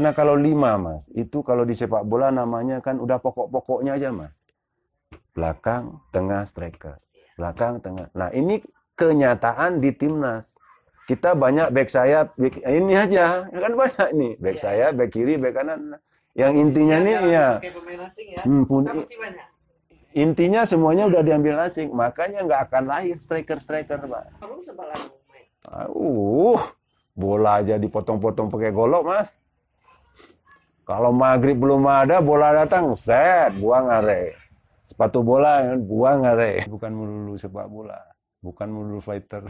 Karena kalau 5, Mas, itu kalau di sepak bola namanya kan udah pokok-pokoknya aja, Mas. Belakang, tengah, striker. Belakang, tengah. Nah, ini kenyataan di timnas. Kita banyak back sayap, ini aja. Kan banyak nih. Back sayap, back kiri, back kanan. Yang intinya nih, ya. Intinya semuanya udah diambil asing. Makanya nggak akan lahir striker-striker, Pak. Bola aja dipotong-potong pakai golok, Mas. Kalau maghrib belum ada, bola datang, set, buang are. Sepatu bola, buang are. Bukan melulu sepak bola, bukan melulu fighter.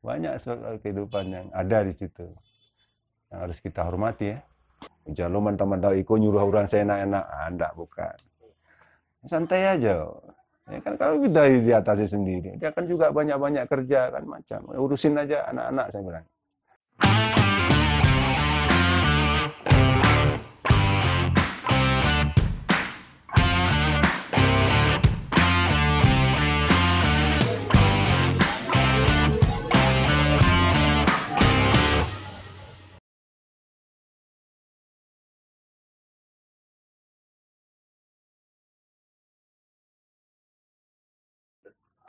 Banyak soal kehidupan yang ada di situ. Yang harus kita hormati ya. Jangan lu mentah-mentah Iko nyuruh orang seenak-enak. Enggak, bukan. Santai aja. Ya kan kalau kita diatasi sendiri. Dia kan juga banyak-banyak kerja kan macam. Urusin aja anak-anak saya bilang.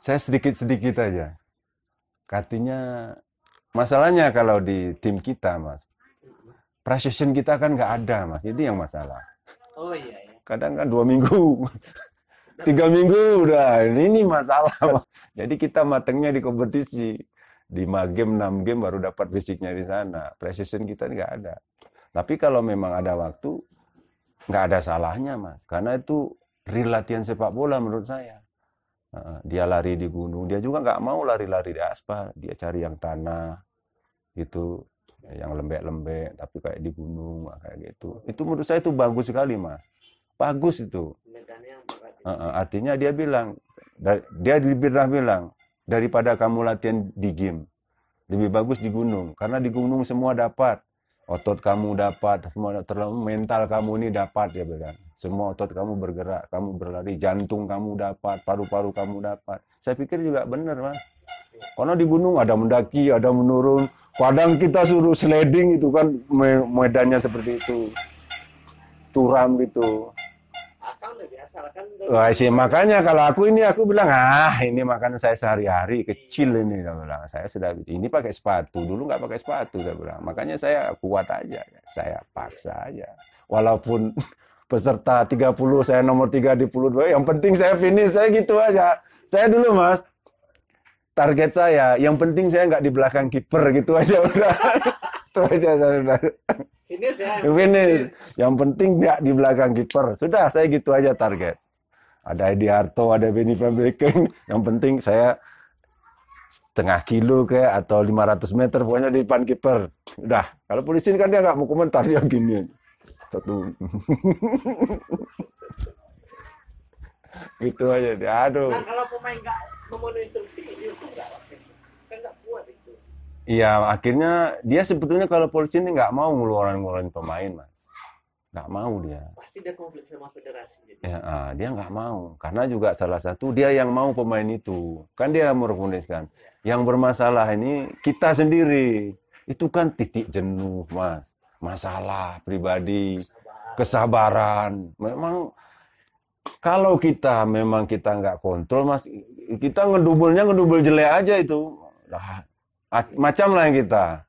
Saya sedikit-sedikit aja. Katanya, masalahnya kalau di tim kita, Mas, precision kita kan nggak ada, Mas. Itu yang masalah. Oh iya, iya. Kadang kan 2 minggu, 3 minggu udah. Ini masalah, Mas. Jadi kita matengnya di kompetisi. 5 game, 6 game baru dapat fisiknya di sana. Precision kita nggak ada. Tapi kalau memang ada waktu, nggak ada salahnya, Mas. Karena itu real latihan sepak bola menurut saya. Dia lari di gunung, dia juga nggak mau lari-lari di aspal, dia cari yang tanah gitu, yang lembek-lembek tapi kayak di gunung kayak gitu. Itu menurut saya itu bagus sekali, Mas, bagus itu. Artinya dia bilang, dia pernah bilang, daripada kamu latihan di gym lebih bagus di gunung, karena di gunung semua dapat. Otot kamu dapat, mental kamu ini dapat, ya bilang. Semua otot kamu bergerak, kamu berlari, jantung kamu dapat, paru-paru kamu dapat. Saya pikir juga benar, Mas. Karena di gunung ada mendaki, ada menurun. Kadang kita suruh sliding itu kan medannya seperti itu. Turam gitu. Wah, sih makanya kalau aku bilang, ini makan saya sehari-hari, kecil ini, saya bilang. Saya sudah ini pakai sepatu, dulu nggak pakai sepatu, saya bilang. Makanya saya kuat aja, saya paksa aja. Walaupun peserta 30, saya nomor 32, yang penting saya finish, saya gitu aja. Saya dulu, Mas, target saya, yang penting saya nggak di belakang kiper, gitu aja udah. Itu aja saya udah. Finish ya. Finish. Yang penting nggak di belakang kiper. Sudah, saya gitu aja target. Ada Edi Harto, ada Benny Van Beeken. Yang penting saya setengah kilo kayak atau 500 meter pokoknya di depan kiper. Udah. Kalau polisi kan dia nggak mau komentar, dia gini. Satu. Gitu aja dia. Aduh. Nah, kalau pemain nggak memenuhi instruksi itu nggak kuat itu. Iya, akhirnya dia sebetulnya kalau polisi ini nggak mau ngeluarin pemain, Mas. Nggak mau dia. Pasti dia konflik sama federasi. Gitu. Ya, dia nggak mau. Karena juga salah satu dia yang mau pemain itu. Kan dia merekomendasikan. Yang bermasalah ini kita sendiri. Itu kan titik jenuh, Mas. Masalah pribadi, kesabaran. Memang kalau kita nggak kontrol, Mas, kita ngedubel jelek aja itu. Nah, macam lah yang kita.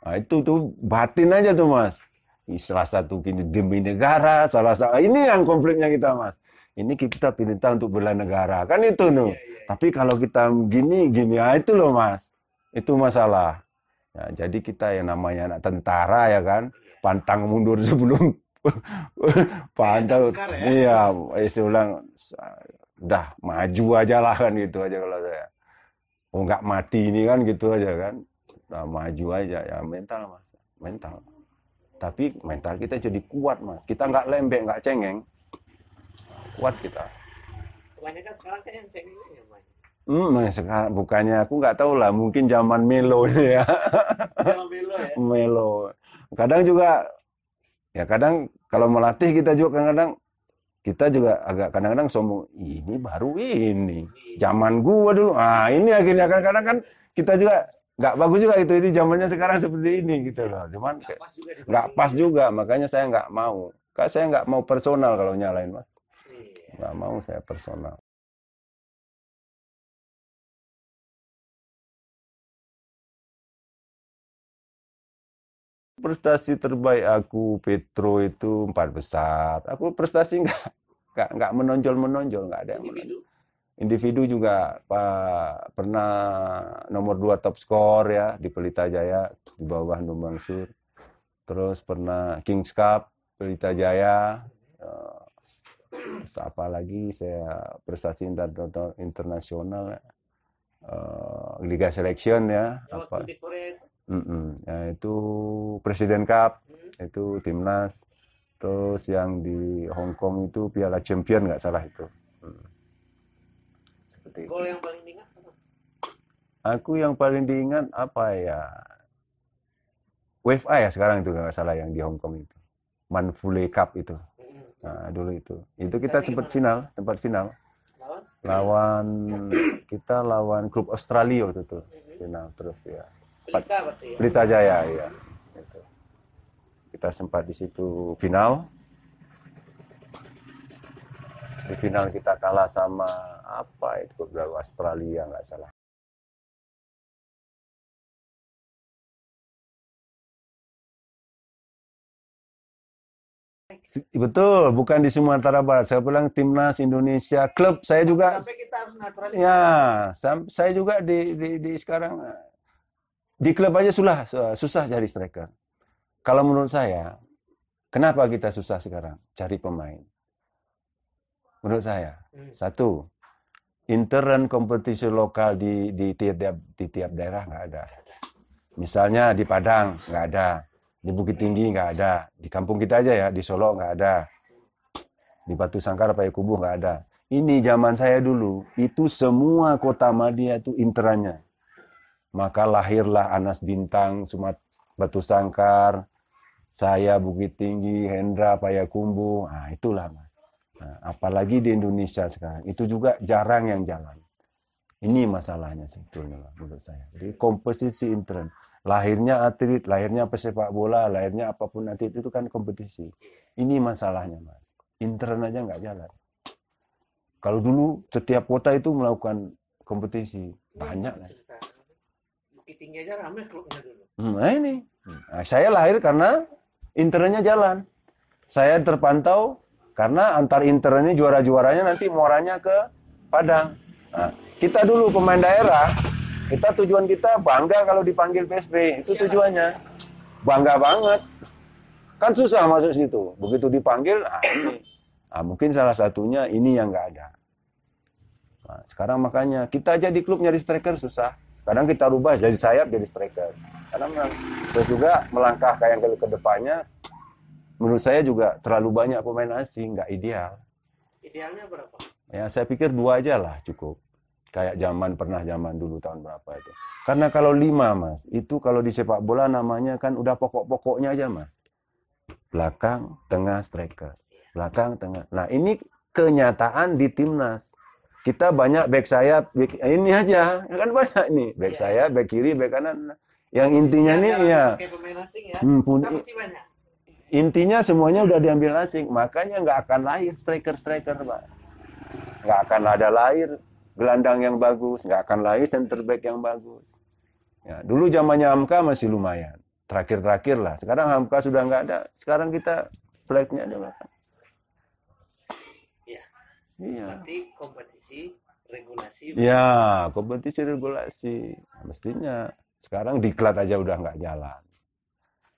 Nah, itu tuh batin aja tuh, Mas. Salah satu kini demi negara, ini yang konfliknya kita, Mas. Ini kita perintah untuk bela negara, kan itu tuh. Tapi kalau kita gini, itu loh, Mas. Itu masalah. Ya, jadi kita yang namanya anak tentara ya kan, pantang mundur sebelum pantang. Iya, istilah udah maju aja lah kan gitu aja kalau saya. Oh nggak mati ini kan gitu aja kan, nah, maju aja ya mental, Mas, mental. Tapi mental kita jadi kuat, Mas. Kita nggak lembek, nggak cengeng, kuat kita. Kebanyakan sekarang kan yang cengeng ya, Mas. Sekarang bukannya aku nggak tahu lah, mungkin zaman Melo ini ya. Melo ya. Melo. Kadang juga ya kadang kalau melatih kita juga kadang kita juga agak kadang-kadang sombong, ini baru ini. Zaman gua dulu. Ini akhirnya kadang-kadang kan kita juga nggak bagus juga itu. Ini zamannya sekarang seperti ini gitu loh. Cuman nggak pas juga, makanya saya nggak mau. Karena saya nggak mau personal kalau nyalain Mas. Nggak mau saya personal. Prestasi terbaik aku Petro itu 4 besar. Aku prestasi nggak menonjol, nggak ada yang menonjol. Individu juga pernah nomor 2 top skor ya di Pelita Jaya di bawah Numbang Sur. Terus pernah Kings Cup Pelita Jaya. Terus apa lagi saya prestasi internasional Liga Selection ya. Apa? Di Korea itu? Ya, itu Presiden Cup, itu timnas. Terus yang di Hong Kong itu Piala Champion nggak salah itu. Seperti Gol itu. yang paling diingat apa? Aku yang paling diingat apa ya? Wave A ya sekarang itu nggak salah yang di Hong Kong itu. Manfule Cup itu. Nah, dulu itu. Itu kita sempat final, tempat final. Kita lawan klub Australia waktu itu. Final terus ya. Pelita Jaya ya. Gitu. Kita sempat di situ final. Di final kita kalah sama apa itu klub Australia nggak salah. Betul, bukan di Sumatera Barat. Saya bilang timnas Indonesia, klub saya juga. Sampai kita harus naturalisasi. Ya, saya juga di sekarang di klub aja susah cari striker. Kalau menurut saya, kenapa kita susah sekarang cari pemain? Menurut saya, satu, intern kompetisi lokal di tiap daerah nggak ada. Misalnya di Padang nggak ada, di Bukit Tinggi nggak ada, di kampung kita aja ya, di Solo nggak ada, di Batu Sangkar, Payakumbuh nggak ada. Ini zaman saya dulu, itu semua kota Madia itu interannya. Maka lahirlah Anas Bintang, Batu Sangkar, saya Bukit Tinggi, Hendra, Payakumbuh. Nah, itulah Mas. Nah, apalagi di Indonesia sekarang, itu juga jarang yang jalan. Ini masalahnya sebetulnya menurut saya. Jadi komposisi intern, lahirnya atlet, lahirnya pesepak bola, lahirnya apapun nanti itu kan kompetisi. Ini masalahnya Mas. Intern aja nggak jalan. Kalau dulu setiap kota itu melakukan kompetisi, banyak lah. Bukit Tinggi aja ramai klubnya dulu. Nah ini, saya lahir karena internnya jalan. Saya terpantau karena antar intern ini juara-juaranya nanti muaranya ke Padang. Nah, kita dulu pemain daerah, tujuan kita bangga kalau dipanggil PSB, itu tujuannya. Bangga banget. Kan susah masuk situ. Begitu dipanggil, ini. Nah, mungkin salah satunya ini yang nggak ada. Nah, sekarang makanya kita aja di klub nyari striker susah. Kadang kita rubah jadi sayap jadi striker. Karena saya juga melangkah kayak ke depannya, menurut saya juga terlalu banyak pemain asing, nggak ideal. Idealnya berapa? Ya saya pikir 2 aja lah cukup. Kayak zaman dulu tahun berapa itu. Karena kalau 5 Mas, itu kalau di sepak bola namanya kan udah pokok-pokoknya aja Mas. Belakang, tengah, striker. Belakang, tengah. Nah ini kenyataan di timnas. Kita banyak back sayap, ini aja kan banyak nih back sayap, back kiri, back kanan. Yang intinya nih ya, intinya semuanya udah diambil asing, makanya nggak akan lahir striker Pak. Nggak akan ada lahir gelandang yang bagus, nggak akan lahir center back yang bagus. Ya, dulu zamannya Hamka masih lumayan, terakhir lah. Sekarang Hamka sudah nggak ada, sekarang kita flagnya ada belakang. Iya. Berarti kompetisi, regulasi. Ya, kompetisi regulasi. Mestinya sekarang diklat aja udah nggak jalan.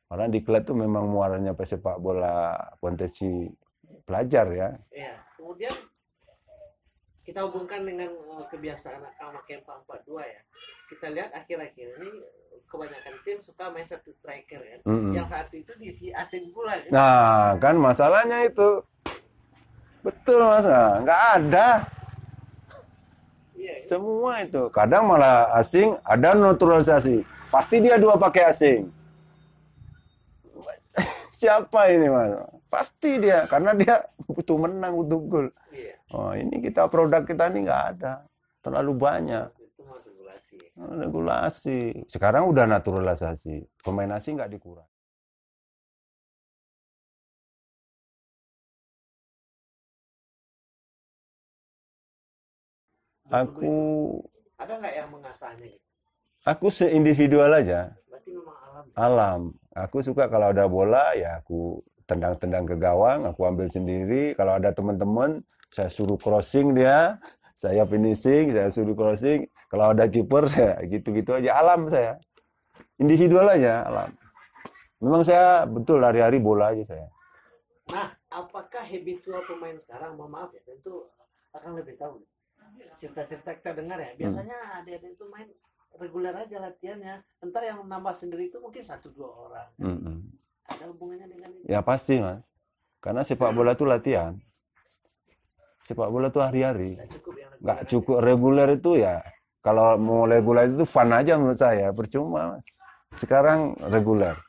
Karena diklat itu memang muaranya pesepak bola potensi pelajar ya. Iya. Kemudian kita hubungkan dengan kebiasaan pakai 4-4-2 ya. Kita lihat akhir-akhir ini kebanyakan tim suka main satu striker ya. Yang satu itu diisi asing pula. Kan? Nah, kan masalahnya itu. Betul Mas, nggak ada. Semua itu. Kadang malah asing, ada naturalisasi. Pasti dia 2 pakai asing. Siapa ini Mas? Pasti dia, karena dia butuh menang, butuh gol. Oh, ini produk kita ini nggak ada. Terlalu banyak. Itu regulasi. Regulasi. Sekarang udah naturalisasi. Pemain asing nggak dikurang. Aku ada nggak yang mengasahnya gitu? Aku seindividual aja. Berarti memang alam. Alam. Aku suka kalau ada bola ya aku tendang-tendang ke gawang, aku ambil sendiri. Kalau ada teman-teman, saya suruh crossing dia, saya finishing, saya suruh crossing. Kalau ada kiper, saya gitu-gitu aja. Alam saya. Individual aja, alam. Memang saya betul hari-hari bola aja saya. Nah, apakah habitual pemain sekarang, mohon maaf ya, tentu akan lebih tahu. Cerita-cerita kita dengar ya, biasanya ada itu main reguler aja latihannya. Ntar yang nambah sendiri itu mungkin 1-2 orang. Ada hubungannya dengan itu? Ya pasti mas, karena sepak bola itu latihan. Sepak bola itu hari-hari. Nggak cukup reguler itu ya. Kalau mau reguler itu fun aja menurut saya, percuma mas. Sekarang reguler.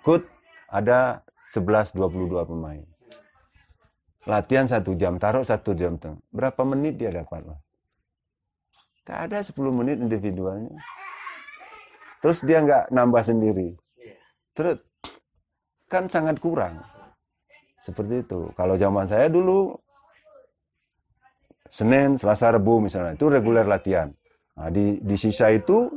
Coach ada 11-22 pemain. Latihan 1 jam, taruh 1 jam. Berapa menit dia dapat mas? Nggak ada 10 menit individualnya. Terus dia nggak nambah sendiri. Terus kan sangat kurang. Seperti itu. Kalau zaman saya dulu, Senin, Selasa, Rabu misalnya, itu reguler latihan. Nah, di sisa itu,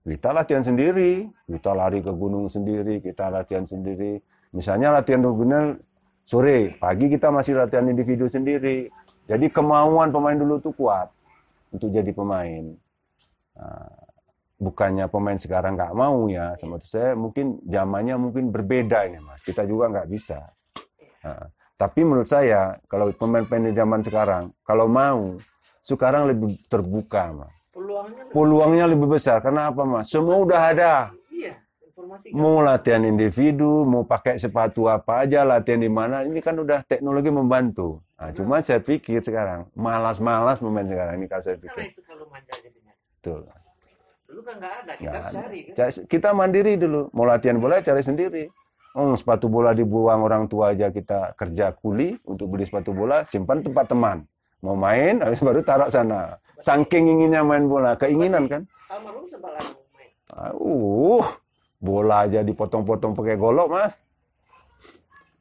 kita latihan sendiri. Kita lari ke gunung sendiri, kita latihan sendiri. Misalnya latihan reguler sore, pagi kita masih latihan individu sendiri. Jadi kemauan pemain dulu tuh kuat untuk jadi pemain. Nah, bukannya pemain sekarang nggak mau ya, sama itu saya mungkin zamannya mungkin berbeda ini mas. Kita juga nggak bisa. Nah, tapi menurut saya kalau pemain-pemain zaman sekarang kalau mau sekarang lebih terbuka mas. Peluangnya lebih besar. Karena apa mas? Semua udah ada. Mau latihan individu, mau pakai sepatu apa aja, latihan di mana, ini kan udah teknologi membantu. Nah, cuma saya pikir sekarang, malas-malas pemain sekarang ini kalau saya pikir. Karena itu terlalu manja jadinya. Betul. Dulu kan nggak ada, kita harus cari. Kan? Kita mandiri dulu, mau latihan bola cari sendiri. Sepatu bola dibuang orang tua aja kita kerja kuli untuk beli sepatu bola, simpan tempat teman. Mau main, habis baru taruh sana. Saking inginnya main bola, keinginan kan? Almarhum sempat main. Bola aja dipotong-potong pakai golok, mas.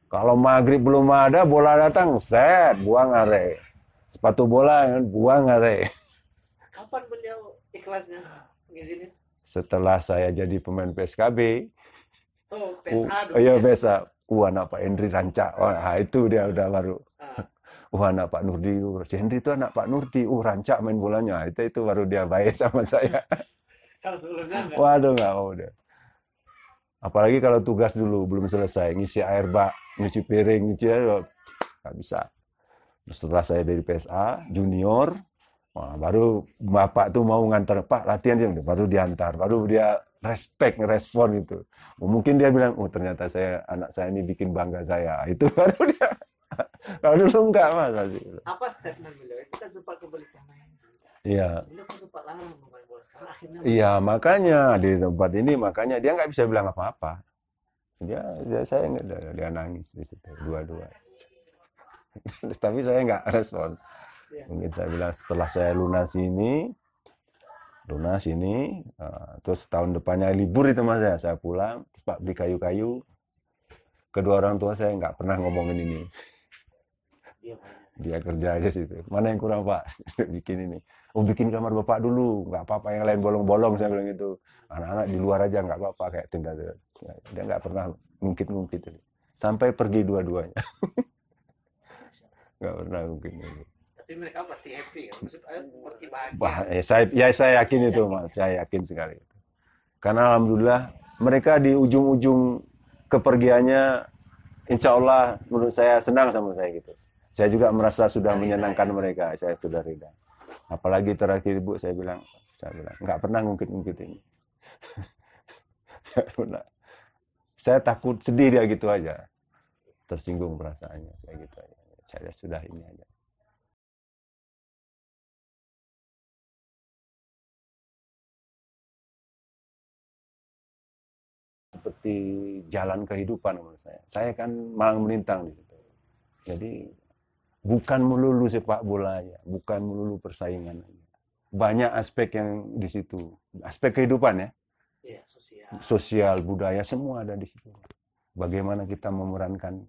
Kalau maghrib belum ada, bola datang, set, buang are. Sepatu bola, buang are. Kapan beliau ikhlasnya ngizinin? Setelah saya jadi pemain PSKB. Oh, PSA dulu. Iya, PSA. Anak Pak Hendri Rancak. Itu dia udah baru. Anak Pak Nurdi. Hendri itu anak Pak Nurdi. Rancak main bolanya. Itu baru dia baik sama saya. Kalau sebelumnya enggak? Waduh, enggak mau deh. Apalagi kalau tugas dulu belum selesai, ngisi air bak, nyuci piring, nyuci air, nggak bisa. Setelah saya dari PSA, junior, baru bapak tuh mau ngantar, Pak latihan dia, baru diantar, baru dia respon gitu. Mungkin dia bilang, ternyata anak saya ini bikin bangga saya. Itu baru dia. Kalau dulu enggak mas. Apa statement beliau? Itu kan sempat kembali pemain. Iya. Beliau kan sempat larang pemain bola. Iya, makanya di tempat ini makanya dia nggak bisa bilang apa-apa. Saya nggak, dia nangis di situ dua-dua. Tapi saya nggak respon. Mungkin saya bilang setelah saya lunas ini, terus tahun depannya libur itu mas ya, saya pulang, terus Pak beli kayu-kayu. Kedua orang tua saya nggak pernah ngomongin ini. Dia kerja aja situ. Mana yang kurang Pak? Bikin ini. Bikin kamar Bapak dulu. Nggak apa-apa yang lain bolong-bolong, saya bilang gitu. Anak-anak di luar aja nggak apa-apa kayak tinggal. Dia nggak pernah ngungkit-ngungkit. Sampai pergi dua-duanya. Nggak pernah ngungkit. Tapi mereka pasti happy kan? Pasti bahagia. Saya yakin itu Mas. Saya yakin sekali. Karena alhamdulillah mereka di ujung-ujung kepergiannya insya Allah menurut saya senang sama saya gitu. Saya juga merasa sudah menyenangkan mereka. Saya sudah ridha. Apalagi terakhir Ibu saya bilang nggak pernah ngungkit-ngungkit ini. Saya takut sedih dia gitu aja. Tersinggung perasaannya. Saya gitu aja. Saya sudah ini aja. Seperti jalan kehidupan menurut saya. Saya kan malang melintang di situ. Jadi bukan melulu sepak bola aja, bukan melulu persaingan aja. banyak aspek yang di situ. Aspek kehidupan ya. Iya, Sosial, budaya, semua ada di situ. Bagaimana kita memerankan,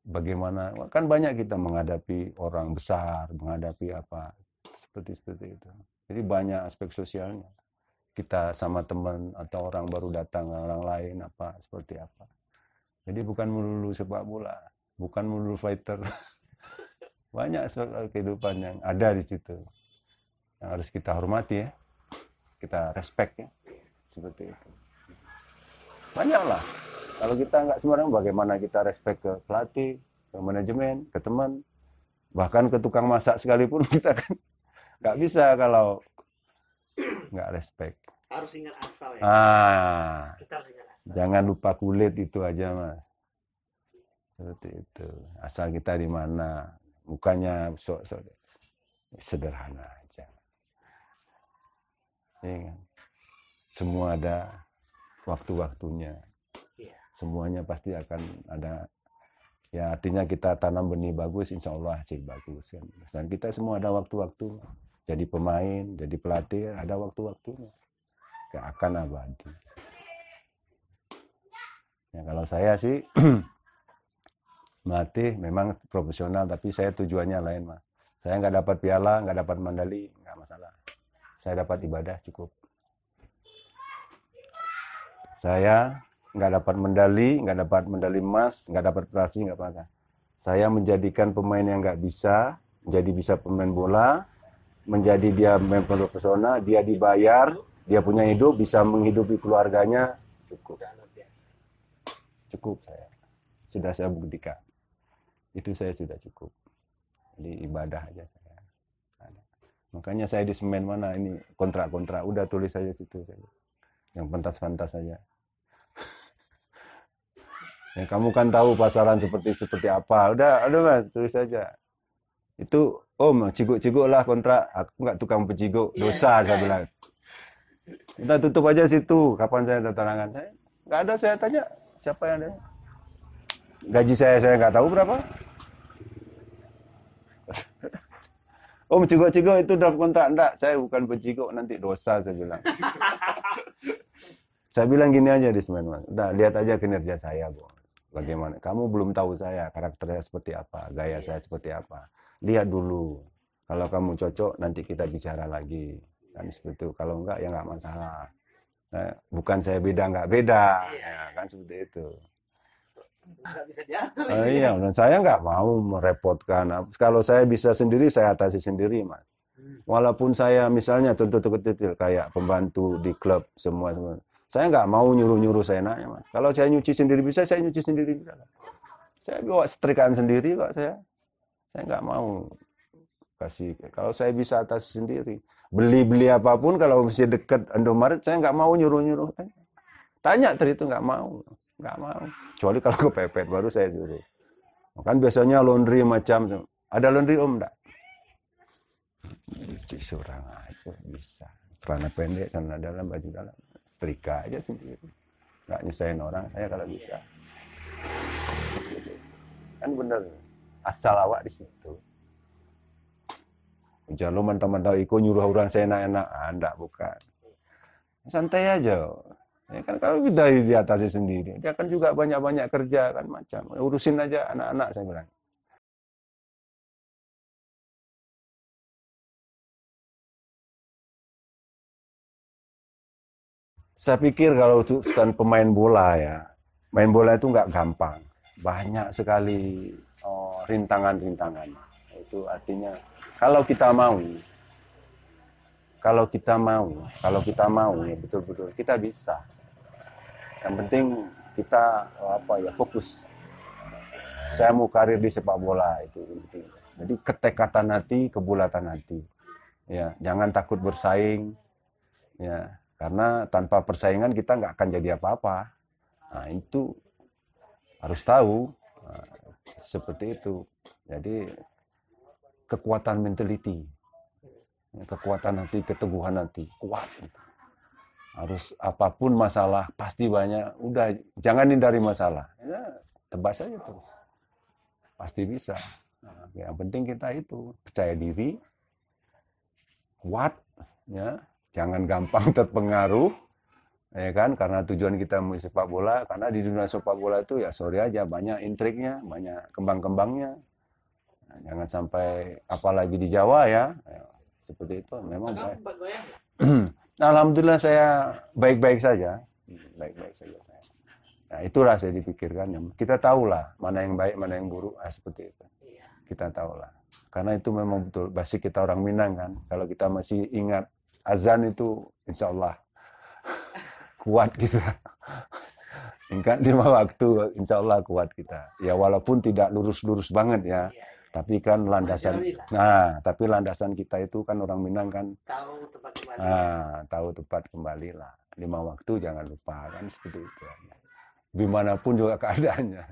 bagaimana, kan banyak kita menghadapi orang besar, menghadapi apa, seperti itu. Jadi banyak aspek sosialnya. Kita sama teman atau orang baru datang, orang lain apa, seperti apa. Jadi bukan melulu sepak bola, bukan melulu fighter. Banyak soal kehidupan yang ada di situ. Yang harus kita hormati ya. Kita respect ya. Seperti itu. Banyaklah. Kalau kita nggak sembarang, bagaimana kita respect ke pelatih, ke manajemen, ke teman, bahkan ke tukang masak sekalipun kita kan nggak bisa kalau nggak respect. Harus ingat asal ya. Kita harus ingat asal. Jangan lupa kulit itu aja mas. Seperti itu. Asal kita di mana. Bukannya sederhana aja. Ya, semua ada waktu-waktunya. Semuanya pasti akan ada. Ya artinya kita tanam benih bagus, insya Allah hasil bagus. Dan kita semua ada waktu-waktu. Jadi pemain, jadi pelatih, ada waktu-waktunya. Gak akan abadi. Ya kalau saya sih melatih memang profesional, tapi saya tujuannya lain mas. Saya nggak dapat piala, nggak dapat medali, nggak masalah. Saya dapat ibadah cukup. Saya nggak dapat medali emas, nggak dapat prestasi, nggak apa-apa. Saya menjadikan pemain yang nggak bisa, menjadi bisa pemain bola, menjadi dia pemain profesional, dia dibayar, dia punya hidup, bisa menghidupi keluarganya, cukup. Cukup saya. Sudah saya buktikan. Itu saya sudah cukup. Jadi ibadah aja saya. Ada. Makanya saya di semen mana ini kontrak-kontrak udah tulis saja situ saja. Yang pantas-pantas saja. Ya kamu kan tahu pasaran seperti apa. Udah mas tulis saja. Itu om ciguk-ciguk lah kontrak. Aku nggak tukang peciguk. Dosa saya bilang. Kita tutup aja situ. Kapan saya ada tantangan saya? Nggak ada, saya tanya siapa yang ada. Gaji saya nggak tahu berapa. Om ciguk-ciguk itu draft kontrak. Enggak, saya bukan peciguk, nanti dosa saya bilang. Saya bilang gini aja di semen mas. Udah lihat aja kinerja saya bos. Bagaimana? Kamu belum tahu saya karakternya seperti apa, gaya saya seperti apa. Lihat dulu. Kalau kamu cocok nanti kita bicara lagi. Kan seperti itu. Kalau enggak ya enggak masalah. Nah, bukan saya beda nggak beda. Ya, kan seperti itu. Nggak bisa diatur. Iya, dan saya nggak mau merepotkan. Kalau saya bisa sendiri, saya atasi sendiri, mas. Walaupun saya misalnya contoh kecil kayak pembantu di klub semua. Saya nggak mau nyuruh saya enaknya, mas. Kalau saya nyuci sendiri bisa, saya nyuci sendiri bisa. Saya bawa setrikaan sendiri kok saya. Saya nggak mau kasih. Kalau saya bisa atasi sendiri. Beli apapun kalau masih dekat Indomaret, saya nggak mau nyuruh. Tanya itu nggak mau. Kecuali kalau kepepet baru saya suruh. Kan biasanya laundry macam. Ada laundry om enggak? Cuci seorang aja bisa. Celana pendek, celana dalam, baju dalam. Setrika aja sendiri. Nggak nyusahin orang, saya kalau bisa. Kan bener. Asal awak di situ. Jangan lu mentah-mentah ikut nyuruh orang saya enak-enak. Enggak, bukan. Santai aja. Ya kan kalau kita diatasi sendiri, dia kan juga banyak-banyak kerja kan macam. Urusin aja anak-anak saya bilang. Saya pikir kalau urusan pemain bola ya, main bola itu nggak gampang. Banyak sekali rintangan-rintangan. Itu artinya kalau kita mau ya betul-betul kita bisa. Yang penting kita fokus. Saya mau karir di sepak bola itu penting. Jadi ketekatan hati, kebulatan hati. Ya, jangan takut bersaing. Ya, karena tanpa persaingan kita nggak akan jadi apa-apa. Nah, itu harus tahu. Nah, seperti itu. Jadi kekuatan mentality. Kekuatan hati, keteguhan hati, kuat. Harus apapun masalah, pasti banyak. Udah, jangan hindari masalah. Ya, tebas aja terus. Pasti bisa. Nah, yang penting kita itu percaya diri, kuat, ya, jangan gampang terpengaruh, ya kan, karena tujuan kita mau sepak bola, karena di dunia sepak bola itu ya sorry aja banyak intriknya, banyak kembang-kembangnya. Nah, jangan sampai apalagi di Jawa ya seperti itu memang. Alhamdulillah saya baik-baik saja, baik-baik saja saya. Nah, itulah saya dipikirkan. Kita tahulah mana yang baik, mana yang buruk, seperti itu. Kita tahulah. Karena itu memang betul basic kita orang Minang kan. Kalau kita masih ingat azan itu, insya Allah kuat kita. Ingat 5 waktu, insya Allah kuat kita. Ya walaupun tidak lurus-lurus banget ya. Tapi kan landasan, tapi landasan kita itu kan orang Minang kan. Tahu tempat kembali. Tahu tempat kembali lah. 5 waktu jangan lupa kan seperti itu. Dimanapun juga keadaannya.